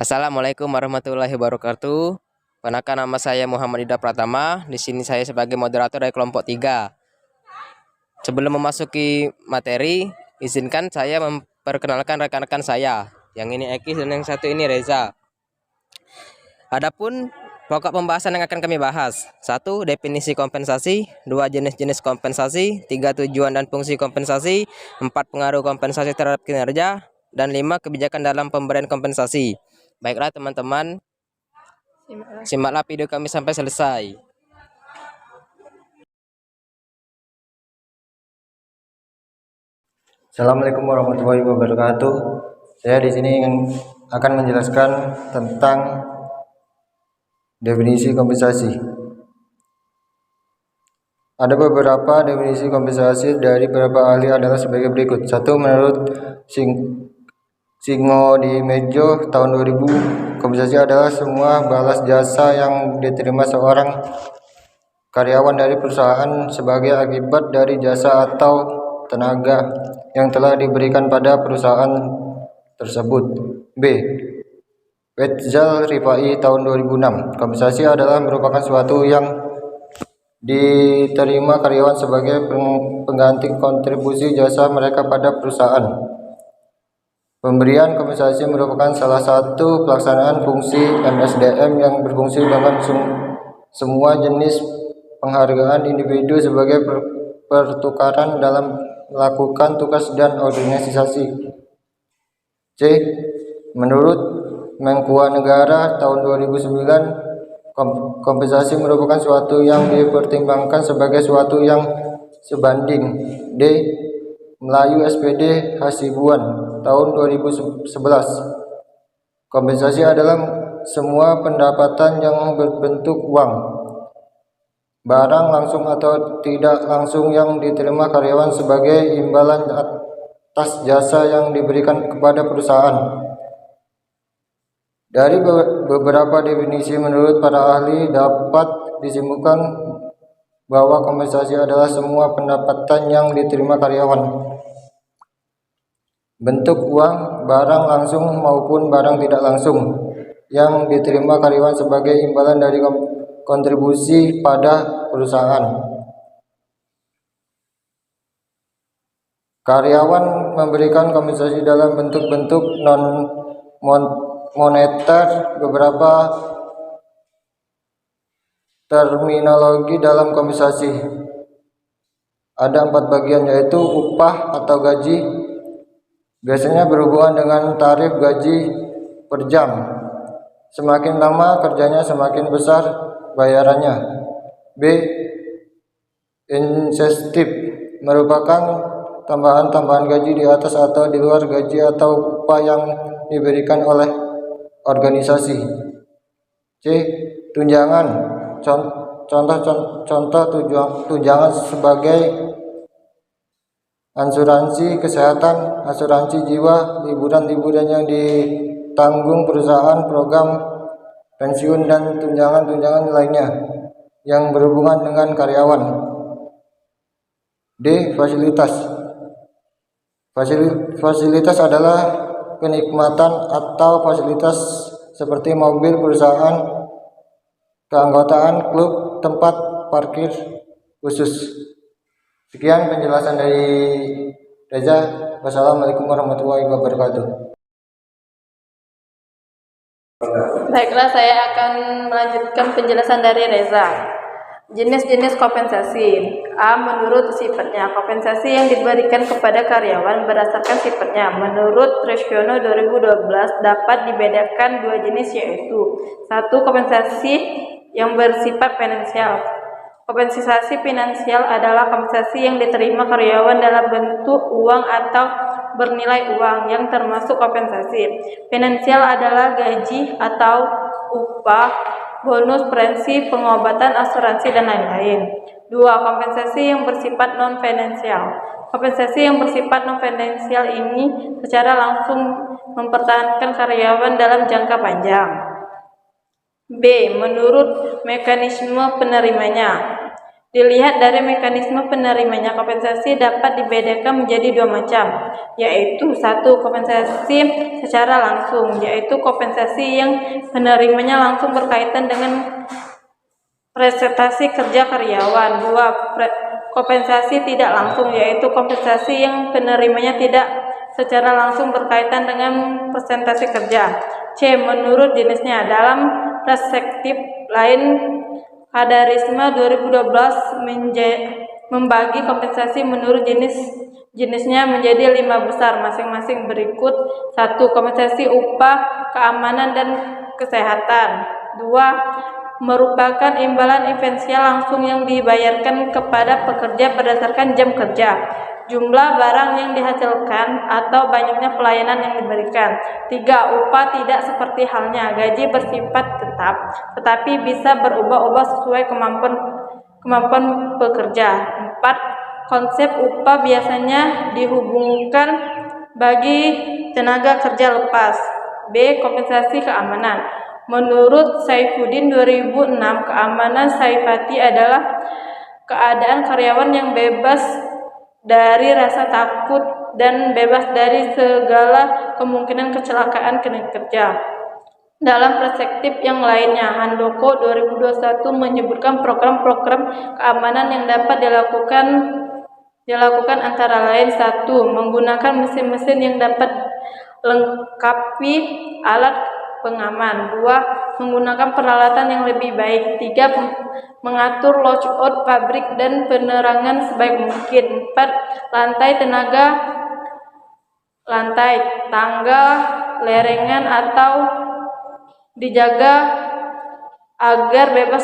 Assalamualaikum warahmatullahi wabarakatuh. Perkenalkan, nama saya Muhammad Ida Pratama. Di sini saya sebagai moderator dari kelompok 3. Sebelum memasuki materi, izinkan saya memperkenalkan rekan-rekan saya. Yang ini Eki dan yang satu ini Reza. Adapun pokok pembahasan yang akan kami bahas: 1. Definisi kompensasi, 2. Jenis-jenis kompensasi, 3. Tujuan dan fungsi kompensasi, 4. Pengaruh kompensasi terhadap kinerja, dan 5. Kebijakan dalam pemberian kompensasi. Baiklah teman-teman, simaklah video kami sampai selesai. Assalamualaikum warahmatullahi wabarakatuh. Saya di sini akan menjelaskan tentang definisi kompensasi. Ada beberapa definisi kompensasi dari beberapa ahli adalah sebagai berikut. 1. Menurut Singo di Mejo tahun 2000, kompensasi adalah semua balas jasa yang diterima seorang karyawan dari perusahaan sebagai akibat dari jasa atau tenaga yang telah diberikan pada perusahaan tersebut. B. Wetzal Rifai tahun 2006, kompensasi adalah merupakan suatu yang diterima karyawan sebagai pengganti kontribusi jasa mereka pada perusahaan. Pemberian kompensasi merupakan salah satu pelaksanaan fungsi MSDM yang berfungsi dengan semua jenis penghargaan individu sebagai pertukaran dalam melakukan tugas dan organisasi. C. Menurut Menkuan Negara tahun 2009, kompensasi merupakan suatu yang dipertimbangkan sebagai suatu yang sebanding. D. Melayu SPD Hasibuan tahun 2011, kompensasi adalah semua pendapatan yang berbentuk uang, barang langsung atau tidak langsung yang diterima karyawan sebagai imbalan atas jasa yang diberikan kepada perusahaan. Dari beberapa definisi menurut para ahli dapat disimpulkan bahwa kompensasi adalah semua pendapatan yang diterima karyawan, bentuk uang, barang langsung maupun barang tidak langsung, yang diterima karyawan sebagai imbalan dari kontribusi pada perusahaan. Karyawan memberikan kompensasi dalam bentuk-bentuk non-moneter. Beberapa terminologi dalam kompensasi ada 4 bagian, yaitu upah atau gaji, biasanya berhubungan dengan tarif gaji per jam. Semakin lama kerjanya, semakin besar bayarannya. B. Insentif, merupakan tambahan gaji di atas atau di luar gaji atau upah yang diberikan oleh organisasi. C. Tunjangan, contoh tunjangan sebagai asuransi kesehatan, asuransi jiwa, liburan yang ditanggung perusahaan, program pensiun, dan tunjangan lainnya yang berhubungan dengan karyawan. D. Fasilitas adalah kenikmatan atau fasilitas seperti mobil perusahaan, keanggotaan klub, tempat parkir khusus. Sekian penjelasan dari Reza. Wassalamualaikum warahmatullahi wabarakatuh. Baiklah, saya akan melanjutkan penjelasan dari Reza. Jenis-jenis kompensasi. A. Menurut sifatnya, kompensasi yang diberikan kepada karyawan berdasarkan sifatnya. Menurut Tresciono 2012 dapat dibedakan 2 jenis, yaitu 1. Kompensasi yang bersifat finansial. Kompensasi finansial adalah kompensasi yang diterima karyawan dalam bentuk uang atau bernilai uang yang termasuk kompensasi. Finansial adalah gaji atau upah, bonus, pensi, pengobatan, asuransi, dan lain-lain. 2. Kompensasi yang bersifat non-finansial. Kompensasi yang bersifat non-finansial ini secara langsung mempertahankan karyawan dalam jangka panjang. B. Menurut mekanisme penerimanya. Dilihat dari mekanisme penerimanya, kompensasi dapat dibedakan menjadi dua macam, yaitu satu, kompensasi secara langsung, yaitu kompensasi yang penerimanya langsung berkaitan dengan prestasi kerja karyawan. Dua, kompensasi tidak langsung, yaitu kompensasi yang penerimanya tidak secara langsung berkaitan dengan presentasi kerja. C. Menurut jenisnya. Dalam perspektif lain, Kadarisme 2012 membagi kompensasi menurut jenisnya menjadi 5 besar masing-masing berikut. 1. Kompensasi upah, keamanan, dan kesehatan. 2. Merupakan imbalan esensial langsung yang dibayarkan kepada pekerja berdasarkan jam kerja, jumlah barang yang dihasilkan, atau banyaknya pelayanan yang diberikan. 3. Upah tidak seperti halnya gaji bersifat tetap, tetapi bisa berubah-ubah sesuai kemampuan pekerja. 4. Konsep upah biasanya dihubungkan bagi tenaga kerja lepas. B. Kompensasi keamanan. Menurut Saifuddin 2006, keamanan Saifati adalah keadaan karyawan yang bebas dari rasa takut dan bebas dari segala kemungkinan kecelakaan kerja. Dalam perspektif yang lainnya, Handoko 2021 menyebutkan program-program keamanan yang dapat dilakukan antara lain: 1. Menggunakan mesin-mesin yang dapat lengkapi alat pengaman. 2. Menggunakan peralatan yang lebih baik. 3. Mengatur layout pabrik dan penerangan sebaik mungkin. 4. Lantai, tangga, lerengan atau dijaga agar bebas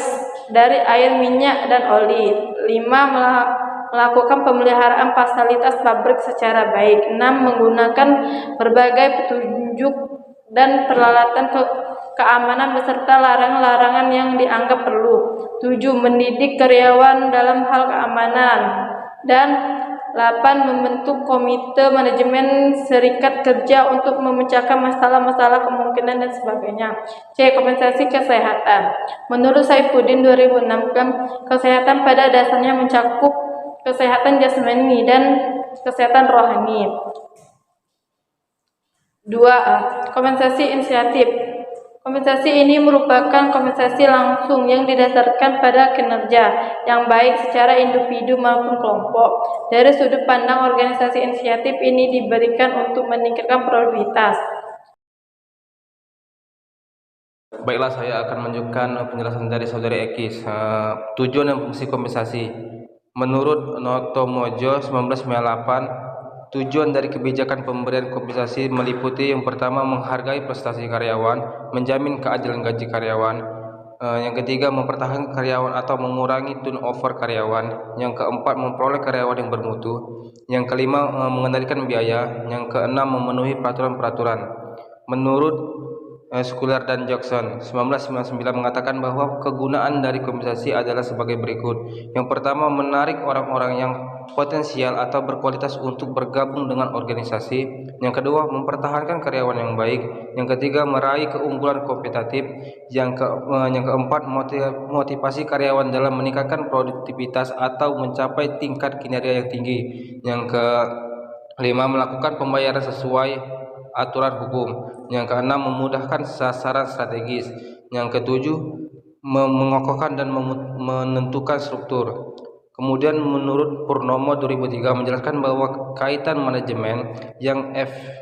dari air, minyak, dan oli. 5. Melakukan pemeliharaan fasilitas pabrik secara baik. 6. Menggunakan berbagai petunjuk dan peralatan keamanan beserta larangan-larangan yang dianggap perlu. 7. Mendidik karyawan dalam hal keamanan. Dan 8. Membentuk komite manajemen serikat kerja untuk memecahkan masalah-masalah kemungkinan dan sebagainya. C. Kompensasi kesehatan. Menurut Saifuddin 2006, kesehatan pada dasarnya mencakup kesehatan jasmani dan kesehatan rohani. 2. Kompensasi inisiatif. Kompensasi ini merupakan kompensasi langsung yang didasarkan pada kinerja yang baik secara individu maupun kelompok. Dari sudut pandang organisasi, inisiatif ini diberikan untuk meningkatkan produktivitas. Baiklah, saya akan menunjukkan penjelasan dari Saudari Ekis. Tujuan dan fungsi kompensasi. Menurut Noto Mojo 1998, tujuan dari kebijakan pemberian kompensasi meliputi: yang pertama, menghargai prestasi karyawan, menjamin keadilan gaji karyawan. Yang ketiga, mempertahankan karyawan atau mengurangi turnover karyawan. Yang keempat, memperoleh karyawan yang bermutu. Yang kelima, mengendalikan biaya. Yang keenam, memenuhi peraturan-peraturan. Menurut Schuler dan Jackson 1999 mengatakan bahwa kegunaan dari kompensasi adalah sebagai berikut. Yang pertama, menarik orang-orang yang potensial atau berkualitas untuk bergabung dengan organisasi. Yang kedua, mempertahankan karyawan yang baik. Yang ketiga, meraih keunggulan kompetitif. Yang keempat, motivasi karyawan dalam meningkatkan produktivitas atau mencapai tingkat kinerja yang tinggi. Yang kelima, melakukan pembayaran sesuai aturan hukum. Yang keenam, memudahkan sasaran strategis. Yang ketujuh, mengokohkan dan menentukan struktur. Kemudian menurut Purnomo 2003 menjelaskan bahwa kaitan manajemen yang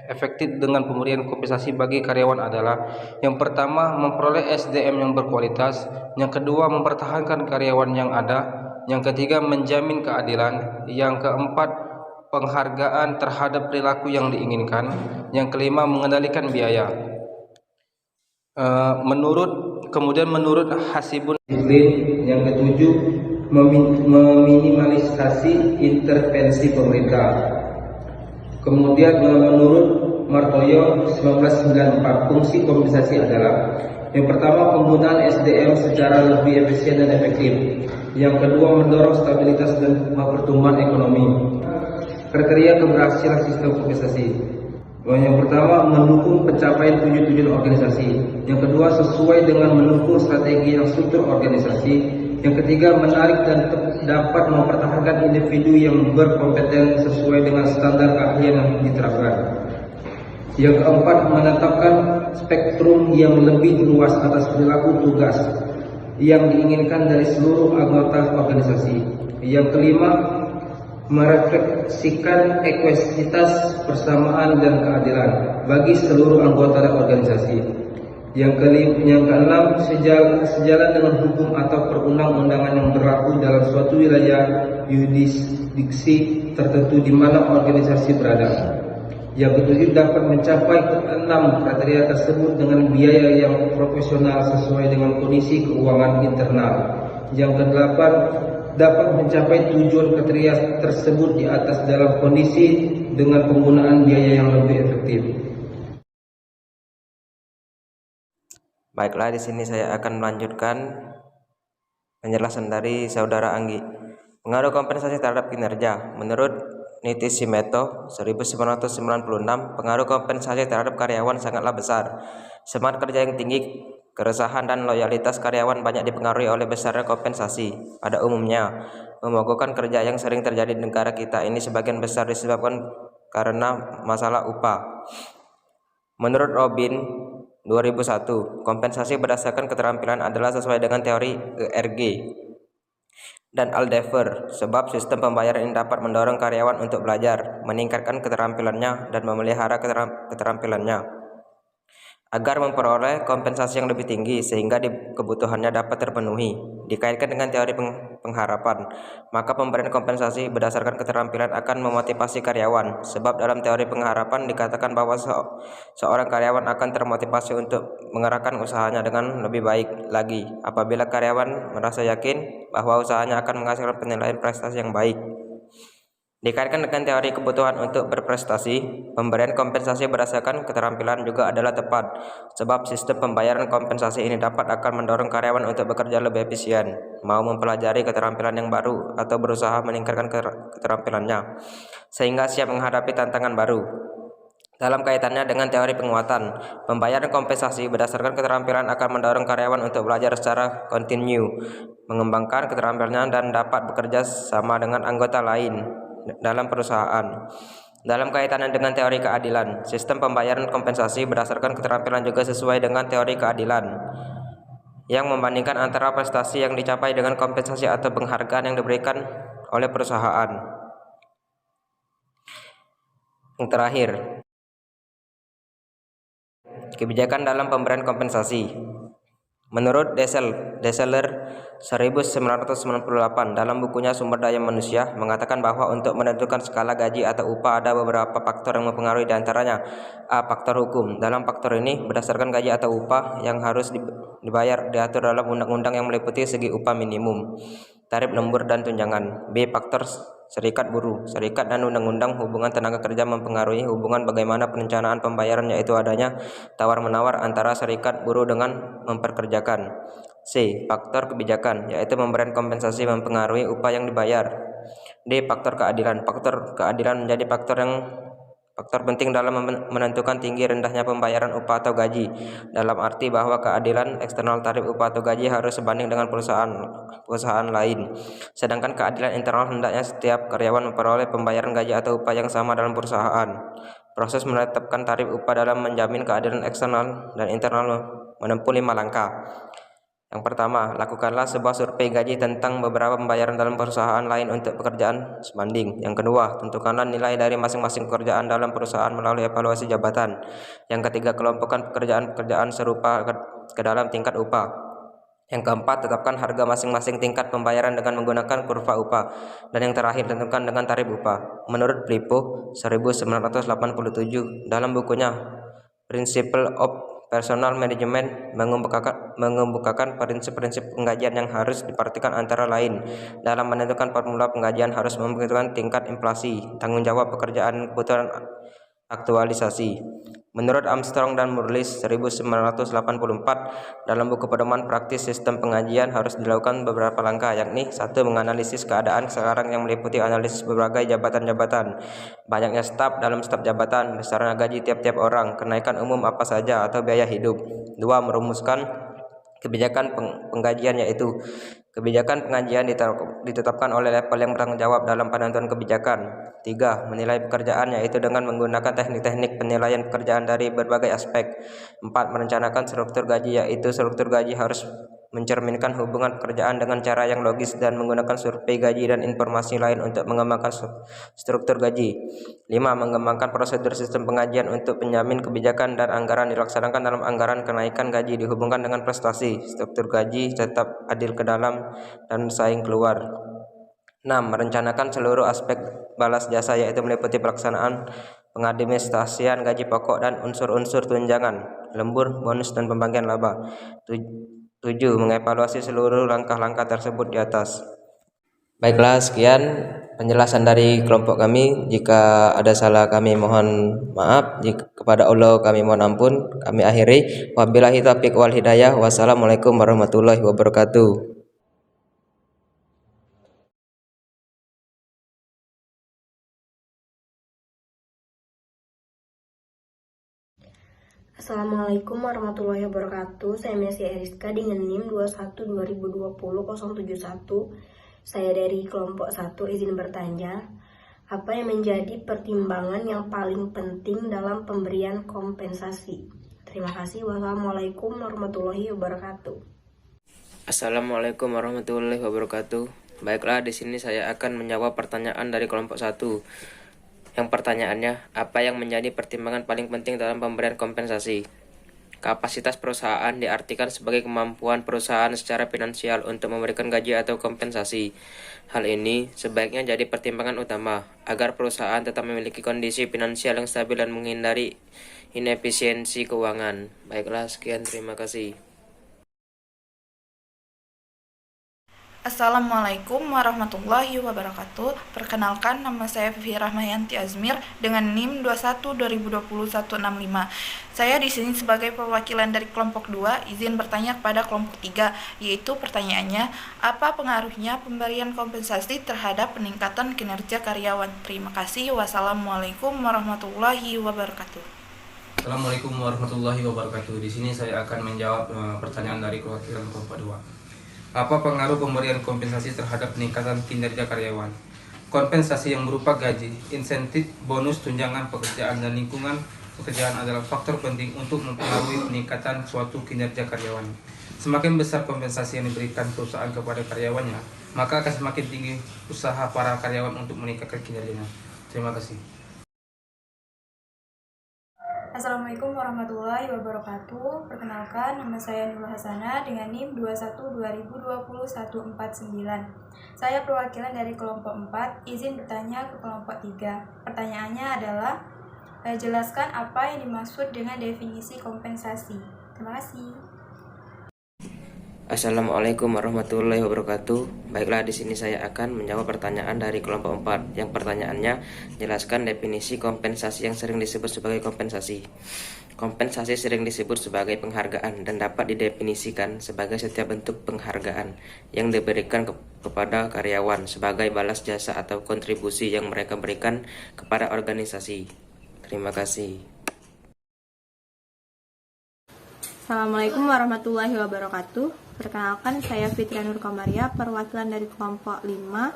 efektif dengan pemberian kompensasi bagi karyawan adalah: yang pertama, memperoleh SDM yang berkualitas. Yang kedua, mempertahankan karyawan yang ada. Yang ketiga, menjamin keadilan. Yang keempat, penghargaan terhadap perilaku yang diinginkan. Yang kelima, mengendalikan biaya. Menurut Hasibun yang ketujuh, meminimalisasi intervensi pemerintah. Kemudian menurut Martoyo 1994, fungsi kompensasi adalah: yang pertama, penggunaan SDM secara lebih efisien dan efektif. Yang kedua, mendorong stabilitas dan pertumbuhan ekonomi. Kriteria keberhasilan sistem kompensasi. Yang pertama, mendukung pencapaian tujuan organisasi. Yang kedua, sesuai dengan mendukung strategi dan struktur organisasi. Yang ketiga, menarik dan dapat mempertahankan individu yang berkompeten sesuai dengan standar keahlian yang diterapkan. Yang keempat, menetapkan spektrum yang lebih luas atas perilaku tugas yang diinginkan dari seluruh anggota organisasi. Yang kelima, merefleksikan ekuitas, persamaan, dan keadilan bagi seluruh anggota organisasi. Yang keenam, sejalan dengan hukum atau perundang-undangan yang berlaku dalam suatu wilayah yurisdiksi tertentu di mana organisasi berada. Yang ketujuh, dapat mencapai keenam kriteria tersebut dengan biaya yang proporsional sesuai dengan kondisi keuangan internal. Yang kedelapan, dapat mencapai tujuan kriteria tersebut di atas dalam kondisi dengan penggunaan biaya yang lebih efektif. Baiklah, di sini saya akan melanjutkan penjelasan dari Saudara Anggi. Pengaruh kompensasi terhadap kinerja. Menurut Nitisimeto 1996, pengaruh kompensasi terhadap karyawan sangatlah besar. Semangat kerja yang tinggi, keresahan dan loyalitas karyawan banyak dipengaruhi oleh besarnya kompensasi. Pada umumnya, memogokkan kerja yang sering terjadi di negara kita ini sebagian besar disebabkan karena masalah upah. Menurut Robin 2001, kompensasi berdasarkan keterampilan adalah sesuai dengan teori ERG dan Aldefer, sebab sistem pembayaran ini dapat mendorong karyawan untuk belajar, meningkatkan keterampilannya, dan memelihara keterampilannya agar memperoleh kompensasi yang lebih tinggi sehingga kebutuhannya dapat terpenuhi. Dikaitkan dengan teori pengharapan, maka pemberian kompensasi berdasarkan keterampilan akan memotivasi karyawan, sebab dalam teori pengharapan dikatakan bahwa seorang karyawan akan termotivasi untuk mengerahkan usahanya dengan lebih baik lagi apabila karyawan merasa yakin bahwa usahanya akan menghasilkan penilaian prestasi yang baik. Dikaitkan dengan teori kebutuhan untuk berprestasi, pemberian kompensasi berdasarkan keterampilan juga adalah tepat, sebab sistem pembayaran kompensasi ini akan mendorong karyawan untuk bekerja lebih efisien, mau mempelajari keterampilan yang baru, atau berusaha meningkatkan keterampilannya, sehingga siap menghadapi tantangan baru. Dalam kaitannya dengan teori penguatan, pembayaran kompensasi berdasarkan keterampilan akan mendorong karyawan untuk belajar secara kontinu, mengembangkan keterampilannya, dan dapat bekerja sama dengan anggota lain dalam perusahaan. Dalam kaitannya dengan teori keadilan, sistem pembayaran kompensasi berdasarkan keterampilan juga sesuai dengan teori keadilan yang membandingkan antara prestasi yang dicapai dengan kompensasi atau penghargaan yang diberikan oleh perusahaan. Yang terakhir, kebijakan dalam pemberian kompensasi. Menurut Deseler 1998 dalam bukunya Sumber Daya Manusia mengatakan bahwa untuk menentukan skala gaji atau upah ada beberapa faktor yang mempengaruhi, diantaranya A. Faktor hukum. Dalam faktor ini, berdasarkan gaji atau upah yang harus dibayar diatur dalam undang-undang yang meliputi segi upah minimum, tarif lembur, dan tunjangan. B. Faktor serikat buruh. Serikat dan undang-undang hubungan tenaga kerja mempengaruhi hubungan bagaimana perencanaan pembayaran, yaitu adanya tawar-menawar antara serikat buruh dengan memperkerjakan. C. Faktor kebijakan, yaitu pemberian kompensasi mempengaruhi upah yang dibayar. D. Faktor keadilan. Faktor keadilan menjadi faktor penting dalam menentukan tinggi rendahnya pembayaran upah atau gaji, dalam arti bahwa keadilan eksternal tarif upah atau gaji harus sebanding dengan perusahaan lain, sedangkan keadilan internal hendaknya setiap karyawan memperoleh pembayaran gaji atau upah yang sama dalam perusahaan. Proses menetapkan tarif upah dalam menjamin keadilan eksternal dan internal menempuh 5 langkah. Yang pertama, lakukanlah sebuah survei gaji tentang beberapa pembayaran dalam perusahaan lain untuk pekerjaan sebanding. Yang kedua, tentukanlah nilai dari masing-masing pekerjaan dalam perusahaan melalui evaluasi jabatan. Yang ketiga, kelompokkan pekerjaan-pekerjaan serupa ke dalam tingkat upah. Yang keempat, tetapkan harga masing-masing tingkat pembayaran dengan menggunakan kurva upah. Dan yang terakhir, tentukan dengan tarif upah. Menurut Plipo 1987 dalam bukunya Principle of Personal Management mengemukakan prinsip-prinsip penggajian yang harus diperhatikan, antara lain dalam menentukan formula penggajian harus memperhitungkan tingkat inflasi, tanggung jawab pekerjaan, kebutuhan aktualisasi. Menurut Armstrong dan Murlis 1984 dalam buku pedoman praktis sistem penggajian harus dilakukan beberapa langkah, yakni 1. Menganalisis keadaan sekarang yang meliputi analisis berbagai jabatan-jabatan, banyaknya staf dalam staf jabatan, besarnya gaji tiap-tiap orang, kenaikan umum apa saja atau biaya hidup. 2. Merumuskan kebijakan penggajian, yaitu Kebijakan pengajian ditetapkan oleh level yang bertanggung jawab dalam penentuan kebijakan. 3. Menilai pekerjaan, yaitu dengan menggunakan teknik-teknik penilaian pekerjaan dari berbagai aspek. 4. Merencanakan struktur gaji, yaitu struktur gaji harus mencerminkan hubungan pekerjaan dengan cara yang logis dan menggunakan survei gaji dan informasi lain untuk mengembangkan struktur gaji. 5. Mengembangkan prosedur sistem pengajian untuk penjamin kebijakan dan anggaran dilaksanakan dalam anggaran kenaikan gaji dihubungkan dengan prestasi. Struktur gaji tetap adil ke dalam dan saing keluar. 6. Merencanakan seluruh aspek balas jasa, yaitu meliputi pelaksanaan pengadministrasian gaji pokok dan unsur-unsur tunjangan, lembur, bonus, dan pembagian laba. 7. Mengevaluasi seluruh langkah-langkah tersebut di atas. Baiklah, sekian penjelasan dari kelompok kami. Jika ada salah kami mohon maaf. Kepada Allah kami mohon ampun. Kami akhiri. Wabillahi taufiq wal hidayah. Wassalamualaikum warahmatullahi wabarakatuh. Assalamualaikum warahmatullahi wabarakatuh. Saya Messi Eriska dengan NIM 21/2020-071. Saya dari kelompok 1 izin bertanya. Apa yang menjadi pertimbangan yang paling penting dalam pemberian kompensasi? Terima kasih. Wassalamualaikum warahmatullahi wabarakatuh. Assalamualaikum warahmatullahi wabarakatuh. Baiklah, di sini saya akan menjawab pertanyaan dari kelompok 1. Yang pertanyaannya, apa yang menjadi pertimbangan paling penting dalam pemberian kompensasi? Kapasitas perusahaan diartikan sebagai kemampuan perusahaan secara finansial untuk memberikan gaji atau kompensasi. Hal ini sebaiknya jadi pertimbangan utama agar perusahaan tetap memiliki kondisi finansial yang stabil dan menghindari inefisiensi keuangan. Baiklah, sekian, terima kasih. Assalamualaikum warahmatullahi wabarakatuh. Perkenalkan, nama saya Vivi Rahmayanti Azmir dengan NIM 21/2020-165. Saya di sini sebagai perwakilan dari kelompok 2, izin bertanya kepada kelompok 3, yaitu pertanyaannya, apa pengaruhnya pemberian kompensasi terhadap peningkatan kinerja karyawan? Terima kasih. Wassalamualaikum warahmatullahi wabarakatuh. Assalamualaikum warahmatullahi wabarakatuh. Di sini saya akan menjawab pertanyaan dari perwakilan kelompok 2. Apa pengaruh pemberian kompensasi terhadap peningkatan kinerja karyawan? Kompensasi yang berupa gaji, insentif, bonus, tunjangan pekerjaan, dan lingkungan pekerjaan adalah faktor penting untuk mempengaruhi peningkatan suatu kinerja karyawan. Semakin besar kompensasi yang diberikan perusahaan kepada karyawannya, maka akan semakin tinggi usaha para karyawan untuk meningkatkan kinerjanya. Terima kasih. Assalamualaikum warahmatullahi wabarakatuh. Perkenalkan, nama saya Nurul Hasanah dengan NIM 21/2020-149. Saya perwakilan dari kelompok 4, izin bertanya ke kelompok 3. Pertanyaannya adalah, jelaskan apa yang dimaksud dengan definisi kompensasi. Terima kasih. Assalamualaikum warahmatullahi wabarakatuh. Baiklah, di sini saya akan menjawab pertanyaan dari kelompok 4. Yang pertanyaannya, jelaskan definisi kompensasi yang sering disebut sebagai kompensasi. Kompensasi sering disebut sebagai penghargaan dan dapat didefinisikan sebagai setiap bentuk penghargaan yang diberikan kepada karyawan sebagai balas jasa atau kontribusi yang mereka berikan kepada organisasi. Terima kasih. Assalamualaikum warahmatullahi wabarakatuh. Perkenalkan, saya Fitria Nur Kamaria, perwakilan dari kelompok 5,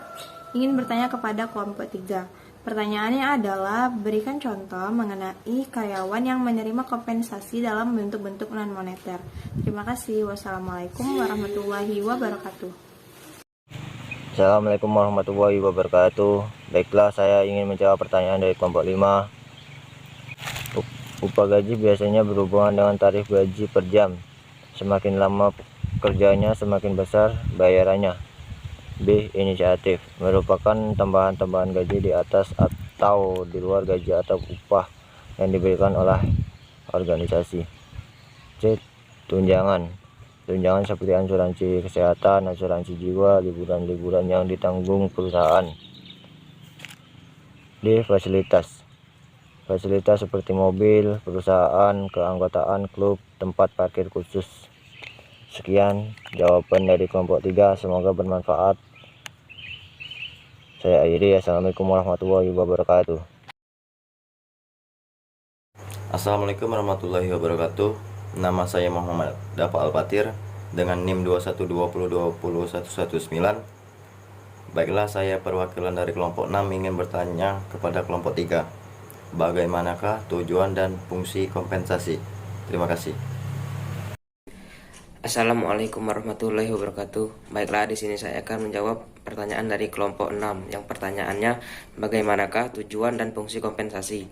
ingin bertanya kepada kelompok 3. Pertanyaannya adalah, berikan contoh mengenai karyawan yang menerima kompensasi dalam bentuk-bentuk non-moneter. Terima kasih. Wassalamualaikum warahmatullahi wabarakatuh. Assalamualaikum warahmatullahi wabarakatuh. Baiklah, saya ingin menjawab pertanyaan dari kelompok 5. Upah gaji biasanya berhubungan dengan tarif gaji per jam. Semakin lama kerjanya, semakin besar bayarannya. B. Inisiatif merupakan tambahan-tambahan gaji di atas atau di luar gaji atau upah yang diberikan oleh organisasi. C. Tunjangan seperti asuransi kesehatan, asuransi jiwa, liburan-liburan yang ditanggung perusahaan. D. Fasilitas seperti mobil, perusahaan, keanggotaan klub, tempat parkir khusus. Sekian jawaban dari kelompok 3, semoga bermanfaat. Saya akhiri. Assalamualaikum warahmatullahi wabarakatuh. Assalamualaikum warahmatullahi wabarakatuh. Nama saya Muhammad Dafa Al-Batir dengan NIM 2120202119. Baiklah, saya perwakilan dari kelompok 6 ingin bertanya kepada kelompok 3. Bagaimanakah tujuan dan fungsi kompensasi? Terima kasih. Assalamualaikum warahmatullahi wabarakatuh. Baiklah, di sini saya akan menjawab pertanyaan dari kelompok 6. Yang pertanyaannya, bagaimanakah tujuan dan fungsi kompensasi?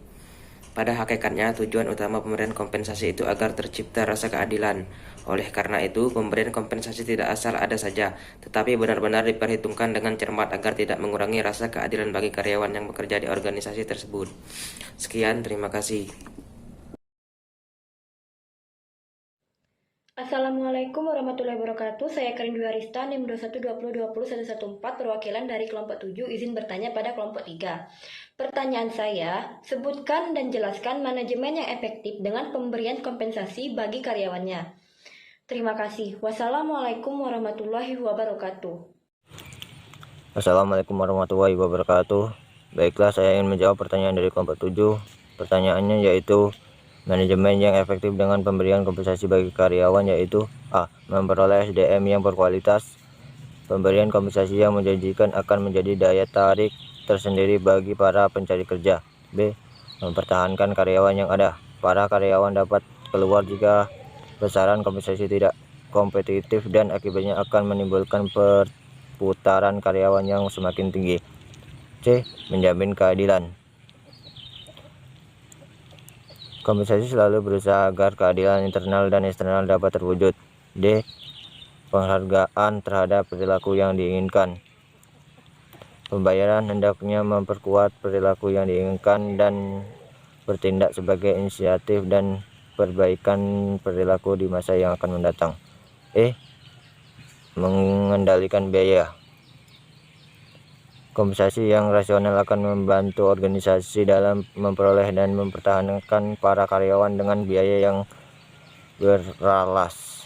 Pada hakikatnya, tujuan utama pemberian kompensasi itu agar tercipta rasa keadilan. Oleh karena itu, pemberian kompensasi tidak asal ada saja, tetapi benar-benar diperhitungkan dengan cermat agar tidak mengurangi rasa keadilan bagi karyawan yang bekerja di organisasi tersebut. Sekian, terima kasih. Assalamualaikum warahmatullahi wabarakatuh. Saya Karin Dwi Arista, NIM 2120202114, perwakilan dari kelompok 7, izin bertanya pada kelompok 3. Pertanyaan saya, sebutkan dan jelaskan manajemen yang efektif dengan pemberian kompensasi bagi karyawannya. Terima kasih. Wassalamualaikum warahmatullahi wabarakatuh. Assalamualaikum warahmatullahi wabarakatuh. Baiklah, saya ingin menjawab pertanyaan dari kelompok 7. Pertanyaannya yaitu, manajemen yang efektif dengan pemberian kompensasi bagi karyawan yaitu A. Memperoleh SDM yang berkualitas. Pemberian kompensasi yang menjanjikan akan menjadi daya tarik tersendiri bagi para pencari kerja. B. Mempertahankan karyawan yang ada. Para karyawan dapat keluar jika besaran kompensasi tidak kompetitif dan akibatnya akan menimbulkan perputaran karyawan yang semakin tinggi. C. Menjamin keadilan. Kompensasi selalu berusaha agar keadilan internal dan eksternal dapat terwujud. D. Penghargaan terhadap perilaku yang diinginkan. Pembayaran hendaknya memperkuat perilaku yang diinginkan dan bertindak sebagai inisiatif dan perbaikan perilaku di masa yang akan mendatang. E. Mengendalikan biaya. Kompensasi yang rasional akan membantu organisasi dalam memperoleh dan mempertahankan para karyawan dengan biaya yang beralas.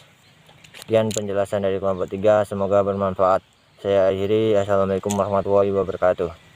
Sekian penjelasan dari kelompok 3, semoga bermanfaat. Saya akhiri. Assalamualaikum warahmatullahi wabarakatuh.